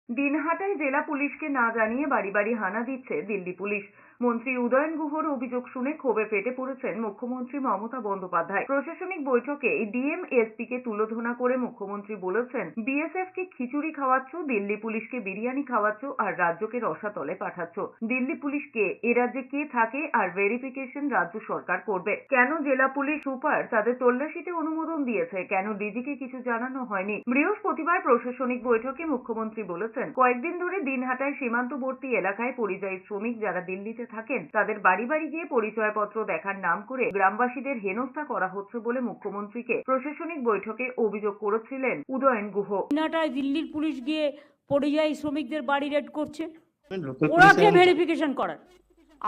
দিনহাটায় জেলা পুলিশকে না জানিয়ে বাড়ি বাড়ি হানা দিচ্ছে দিল্লি পুলিশ। মন্ত্রী উদয়ন গুহর অভিযোগ শুনে ক্ষোভে ফেটে পড়েছেন মুখ্যমন্ত্রী মমতা বন্দ্যোপাধ্যায়। প্রশাসনিক বৈঠকে ডিএম এসপি কে তুলোধনা করে মুখ্যমন্ত্রী বলেছেন, বিএসএফ কে খিচুড়ি খাওয়াচ্ছ, দিল্লি পুলিশকে বিরিয়ানি খাওয়াচ্ছ আর রাজ্যকে রসাতলে পাঠাচ্ছ। দিল্লি পুলিশকে এ রাজ্যে কে থাকে আর ভেরিফিকেশন রাজ্য সরকার করবে। কেন জেলা পুলিশ সুপার তাদের তল্লাশিতে অনুমোদন দিয়েছে, কেন ডিজিকে কিছু জানানো হয়নি? বৃহস্পতিবার প্রশাসনিক বৈঠকে মুখ্যমন্ত্রী বলেছেন, কয়েকদিন ধরে দিনহাটায় সীমান্তবর্তী এলাকায় পরিযায়ী শ্রমিক যারা দিল্লিতে থাকেন তাদের বাড়ি বাড়ি গিয়ে পরিচয়পত্র দেখার নাম করে গ্রামবাসীদের হেনস্থা করা হচ্ছে বলে মুখ্যমন্ত্রীকে প্রশাসনিক বৈঠকে অভিযোগ করেছিলেন উদয়ন গুহ। দিনহাটায় দিল্লির পুলিশ গিয়ে পরিযায়ী শ্রমিকদের বাড়ি রেড করছে, ওরা কে ভেরিফিকেশন করার?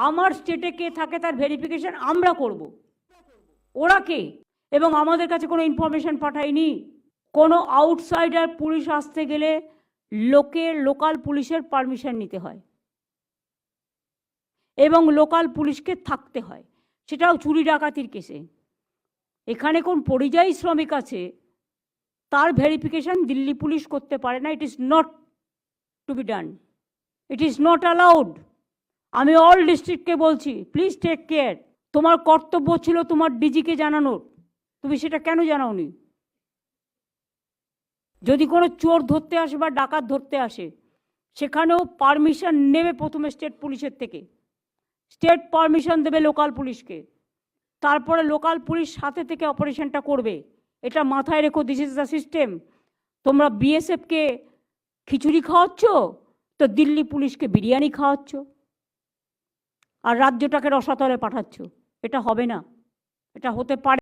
আমার স্টেটে কে থাকে তার ভেরিফিকেশন আমরা করব, ওরা কে? এবং আমাদের কাছে কোনো ইনফরমেশন পাঠায়নি। কোনো আউটসাইডার পুলিশ আসতে গেলে লোকাল পুলিশের পারমিশন নিতে হয় এবং লোকাল পুলিশকে থাকতে হয়, সেটাও চুরি ডাকাতির কেসে। এখানে কোন পরিযায়ী শ্রমিক আছে তার ভেরিফিকেশন দিল্লি পুলিশ করতে পারে না। It is not to be done, it is not allowed. আমি অল ডিস্ট্রিক্টকে বলছি, প্লিজ টেক কেয়ার। তোমার কর্তব্য ছিল তোমার ডিজিকে জানানোর, তুমি সেটা কেন জানাওনি? যদি কোনো চোর ধরতে আসে বা ডাকাত ধরতে আসে, সেখানেও পারমিশন নেবে প্রথমে স্টেট পুলিশের থেকে, স্টেট পারমিশন দেবে লোকাল পুলিশকে, তারপরে লোকাল পুলিশ সাথে থেকে অপারেশনটা করবে। এটা মাথায় রেখো, দিস ইজ দ্য সিস্টেম। তোমরা বিএসএফকে খিচুড়ি খাওয়াচ্ছ, তো দিল্লি পুলিশকে বিরিয়ানি খাওয়াচ্ছ আর রাজ্যটাকে রসাতলে পাঠাচ্ছ। এটা হবে না, এটা হতে পারে